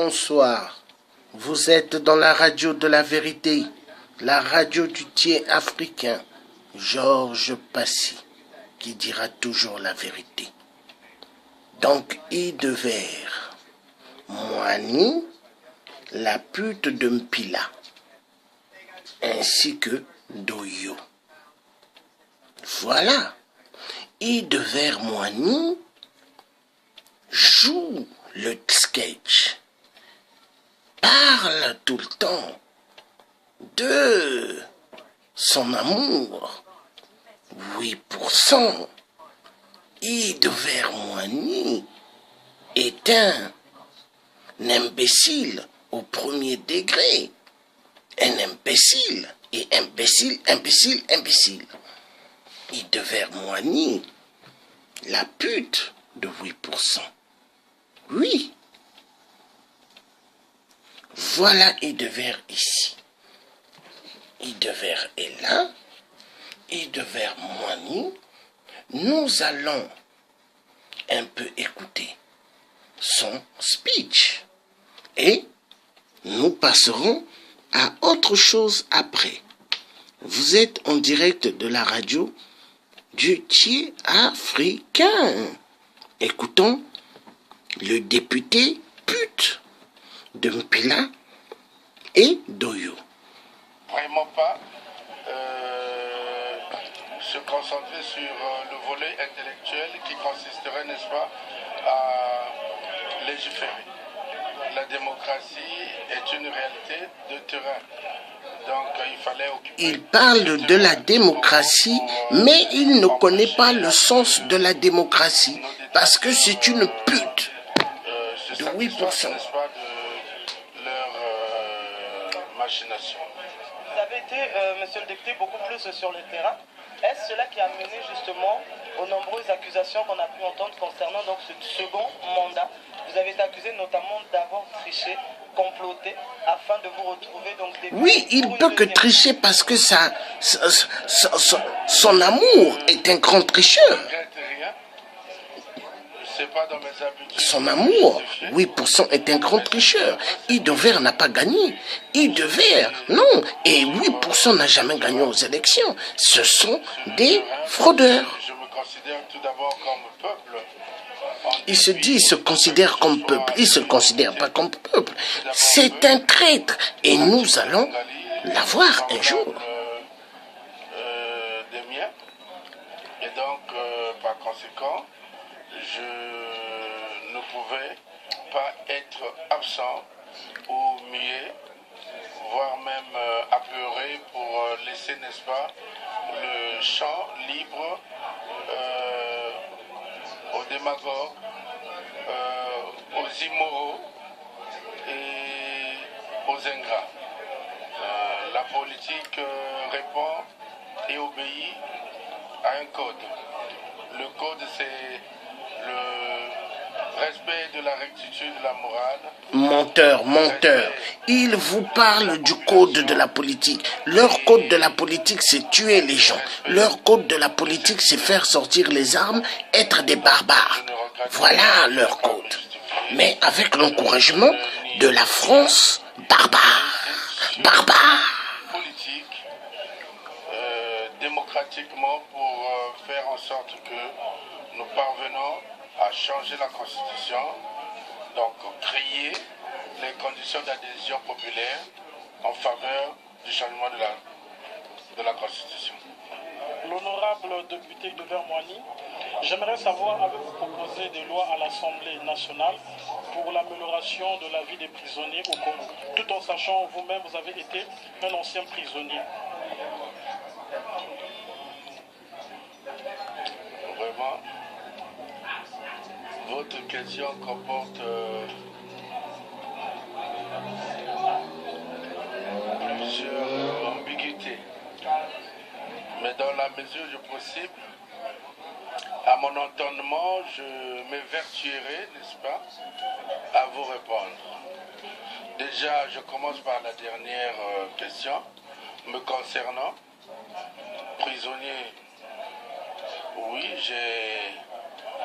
bonsoir. Vous êtes dans la radio de la vérité, la radio du tiers africain, Georges Passy, qui dira toujours la vérité. Donc, I de Vert, Moani, la pute de Mpila, ainsi que Doyo. Voilà. I de Vert Moani joue le sketch, parle tout le temps de son amour. 8%. I de Vert Moani est un imbécile au premier degré. Un imbécile et imbécile, imbécile, imbécile. I de Vert Moani, la pute de 8%. Oui. Voilà I de Vert ici. I de Vert est là. I de Vert Moani. Nous allons un peu écouter son speech. Et nous passerons à autre chose après. Vous êtes en direct de la radio du tiers africain. Écoutons le député pute de Mpila et Doyo. Vraiment pas se concentrer sur le volet intellectuel qui consisterait, n'est-ce pas, à légiférer. La démocratie est une réalité de terrain. Donc il fallait occuper... Il parle de la démocratie, mais il ne connaît pas le sens de la démocratie, parce que c'est une pute de 8%. N'est-ce pas, de leur machination. Vous avez été, monsieur le député, beaucoup plus sur le terrain. Est-ce cela qui a mené justement aux nombreuses accusations qu'on a pu entendre concernant donc ce second mandat? Vous avez été accusé notamment d'avoir triché, comploté, afin de vous retrouver donc... Oui, il peut que tricher parce que son amour est un grand tricheur. Son amour, 8% est un grand tricheur. I de Vert n'a pas gagné. I de Vert, non. Et 8% n'a jamais gagné aux élections. Ce sont des fraudeurs. Je me considère tout d'abord comme peuple. Il se dit, il se considère comme peuple. Il ne se considère pas comme peuple. C'est un traître. Et nous allons l'avoir un jour. Des miens. Et donc, par conséquent, je ne pouvais pas être absent ou muet, voire même apeuré pour laisser, n'est-ce pas, le champ libre aux démagogues, aux immoraux et aux ingrats. La politique répond et obéit à un code. Le code, c'est le respect de la rectitude, de la morale. Menteur, menteur. Il vous parle du code de la politique. Leur code de la politique, c'est tuer les gens. Leur code de la politique, c'est faire sortir les armes, être des barbares. Voilà leur code. Mais avec l'encouragement de la France barbare. Barbare. Politique, démocratiquement, pour faire en sorte que nous parvenons à changer la Constitution, donc créer les conditions d'adhésion populaire en faveur du changement de la Constitution. L'honorable député de Vert Moani, j'aimerais savoir, avez-vous proposé des lois à l'Assemblée nationale pour l'amélioration de la vie des prisonniers au Congo, tout en sachant vous-même, vous avez été un ancien prisonnier? Vraiment, votre question comporte plusieurs ambiguïtés. Mais dans la mesure du possible, à mon entendement, je m'évertuerai, n'est-ce pas, à vous répondre. Déjà, je commence par la dernière question me concernant. Prisonnier, oui, j'ai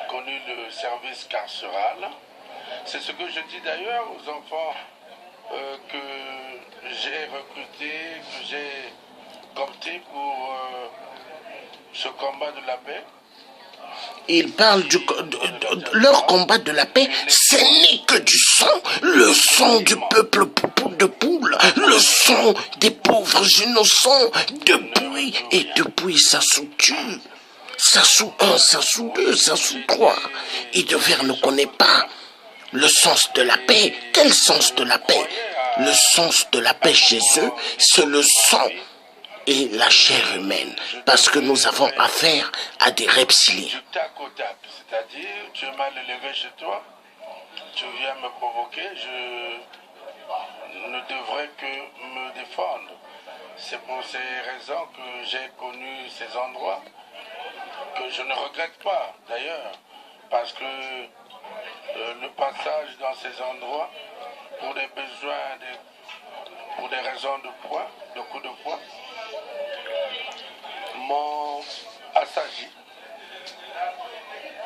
connu le service carcéral C'est ce que je dis d'ailleurs aux enfants que j'ai recrutés, que j'ai cooptés pour ce combat de la paix. Ils parlent de leur combat de la paix, ce n'est que du sang, le sang du peuple de poule, le sang des pauvres innocents, depuis et depuis Sassou tue. Sassou 1, Sassou 2, Sassou 3. Idevert ne connaît pas le sens de la paix. Quel sens de la paix? Le sens de la paix chez eux, c'est le sang et la chair humaine, parce que nous avons affaire à des reptiliens. Du tac au tac, c'est-à-dire tu es mal élevé chez toi, tu viens me provoquer, je ne devrais que me défendre. C'est pour ces raisons que j'ai connu ces endroits, que je ne regrette pas d'ailleurs, parce que le passage dans ces endroits, pour des besoins, pour des raisons de poids, de coup de poids, m'ont assagi.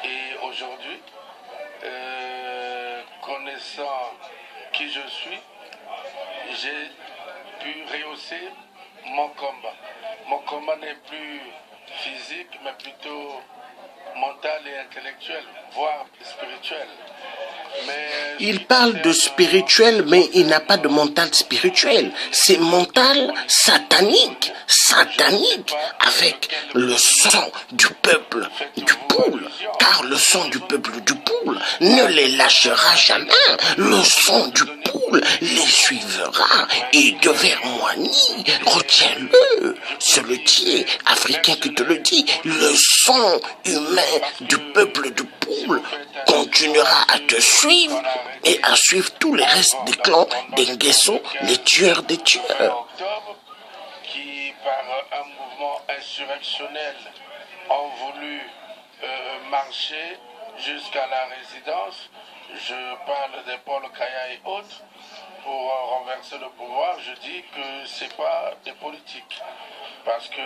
Et aujourd'hui, connaissant qui je suis, j'ai pu rehausser mon combat. Mon combat n'est plus physique, mais plutôt mental et intellectuel, voire spirituel. Il parle de spirituel, mais il n'a pas de mental spirituel. C'est mental satanique, avec le sang du peuple du poule. Car le sang du peuple du poule ne les lâchera jamais. Le sang du poule les suivra. Et Devers Moigny, retiens-le, c'est le tiers africain qui te le dit. Le sang humain du peuple du poule continuera à te suivre et à suivre tous les restes des clans des Nguesso, les tueurs des tueurs. Qui, par un mouvement insurrectionnel, ont voulu marcher jusqu'à la résidence. Je parle des Paul Kaya et autres pour renverser le pouvoir. Je dis que c'est pas des politiques, parce que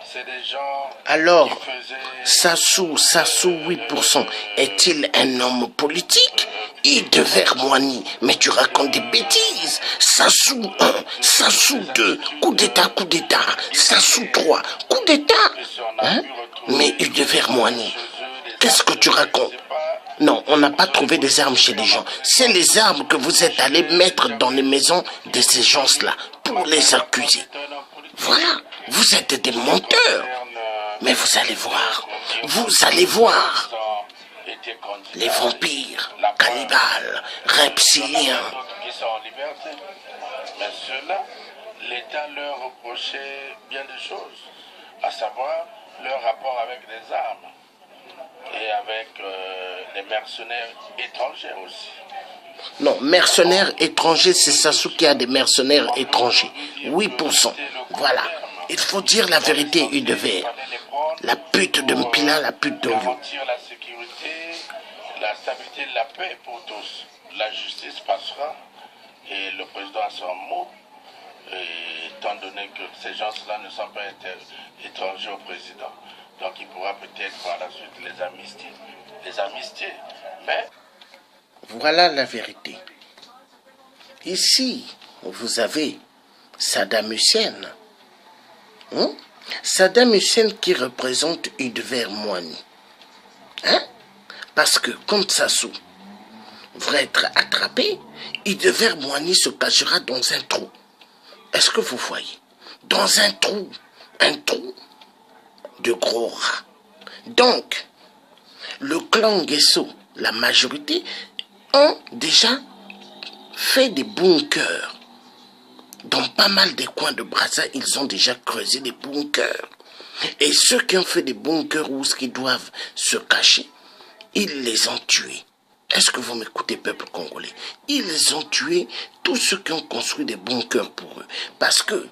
c'est des gens. Alors, qui faisaient... Sassou 8%, est-il un homme politique? Idevert Moigny, mais tu racontes des bêtises. Sassou 1, Sassou 2, coup d'état, Sassou 3, coup d'état. Hein? Mais Idevert Moigny, qu'est-ce que tu racontes? Non, on n'a pas trouvé des armes chez les gens. C'est les armes que vous êtes allés mettre dans les maisons de ces gens-là pour les accuser. Voilà, vous êtes des menteurs. Mais vous allez voir, les vampires, cannibales, reptiliens. Qui sont en liberté. Mais ceux-là, l'État leur reprochait bien des choses, à savoir leur rapport avec les armes et avec les mercenaires étrangers aussi. Non, mercenaires étrangers, c'est Sassou qui a des mercenaires étrangers. 8%. Voilà. Il faut dire la vérité, Idevert. La pute de Mpila, la pute d'Oyo. Garantir la sécurité, la stabilité, la paix pour tous. La justice passera et le président a son mot. Et étant donné que ces gens-là ne sont pas étrangers au président, donc il pourra peut-être par la suite les amnistier. Mais voilà la vérité. Ici, vous avez Saddam Hussein. Saddam Hussein qui représente Idevert Moigny. Parce que quand Sassou va être attrapé, Idevert Moigny se cachera dans un trou. Est-ce que vous voyez? Dans un trou de gros rats. Donc, le clan Nguesso, la majorité, ont déjà fait des bunkers. Dans pas mal des coins de Brazza, ils ont déjà creusé des bunkers. Et ceux qui ont fait des bunkers où ils doivent se cacher, ils les ont tués. Est-ce que vous m'écoutez, peuple congolais? Ils ont tué tous ceux qui ont construit des bunkers pour eux. Parce que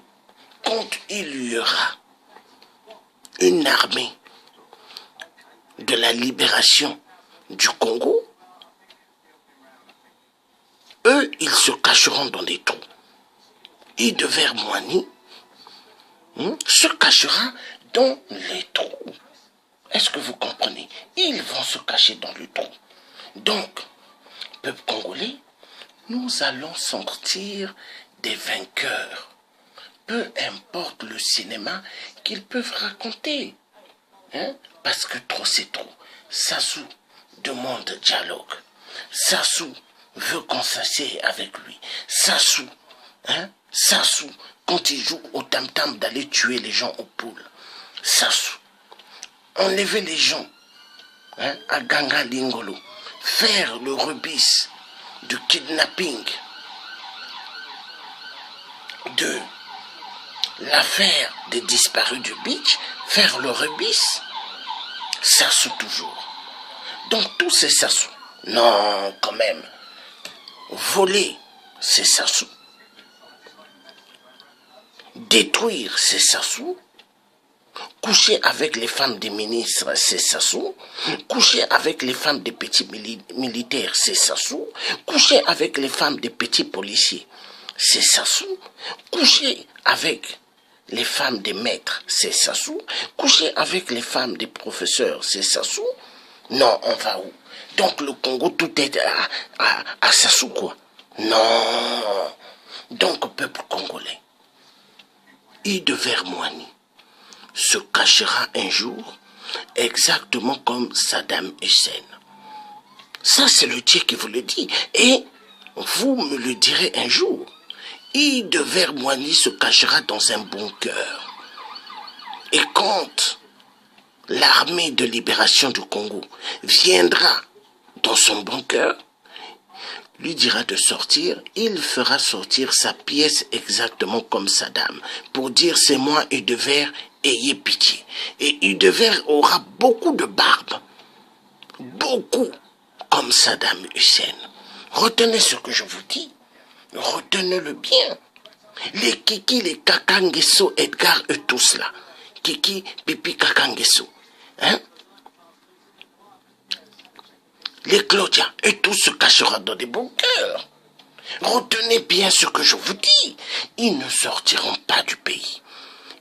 quand il y aura une armée de la libération du Congo, eux, ils se cacheront dans des trous. Idevert Moigny se cachera dans les trous. Est-ce que vous comprenez? Ils vont se cacher dans le trou. Donc, peuple congolais, nous allons sortir des vainqueurs. Peu importe le cinéma qu'ils peuvent raconter. Hein? Parce que trop c'est trop. Sassou demande dialogue. Sassou veut qu'on s'assied avec lui. Sassou, Sassou, quand il joue au tam-tam d'aller tuer les gens aux poules. Sassou, enlever les gens à Ganga Lingolo, faire le rebis de kidnapping de l'affaire des disparus du beach, faire le rebis, Sassou toujours. Donc tous ces Sassou. Non, quand même. Voler, c'est Sassou. Détruire, c'est Sassou. Coucher avec les femmes des ministres, c'est Sassou. Coucher avec les femmes des petits militaires, c'est Sassou. Coucher avec les femmes des petits policiers, c'est Sassou. Coucher avec les femmes des maîtres, c'est Sassou. Coucher avec les femmes des professeurs, c'est Sassou. Non, on va où? Donc le Congo, tout est à Sassou, quoi. Non. Donc, peuple congolais, Ide Vermoani se cachera un jour exactement comme Saddam Hussein. Ça, c'est le Dieu qui vous le dit. Et vous me le direz un jour. Ide Vermoani se cachera dans un bunker. Et quand l'armée de libération du Congo viendra dans son bunker, lui dira de sortir, il fera sortir sa pièce exactement comme Saddam, pour dire c'est moi Ide Ver, ayez pitié. Et Ide Ver aura beaucoup de barbe, beaucoup, comme Saddam Hussein. Retenez ce que je vous dis, retenez-le bien. Les Kiki, les Kakangeso, Edgar et tous là, Kiki, Pipi, Kakangeso, les Claudia, et tout se cachera dans des bunkers. Retenez bien ce que je vous dis. Ils ne sortiront pas du pays.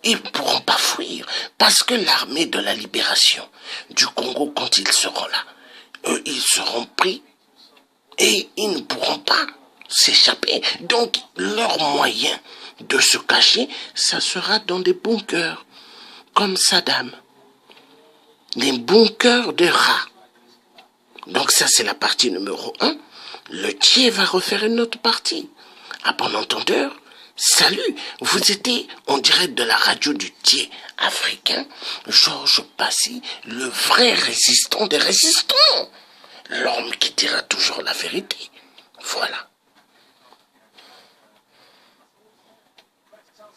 Ils ne pourront pas fuir. Parce que l'armée de la libération du Congo, quand ils seront là, eux, ils seront pris et ils ne pourront pas s'échapper. Donc, leur moyen de se cacher, ça sera dans des bunkers, comme Saddam. Les bunkers de rats. Donc ça, c'est la partie numéro 1. Le Thier va refaire une autre partie. À bon entendeur, salut, vous étiez, on dirait, de la radio du Thier africain, Georges Passy, le vrai résistant des résistants. L'homme qui dira toujours la vérité. Voilà.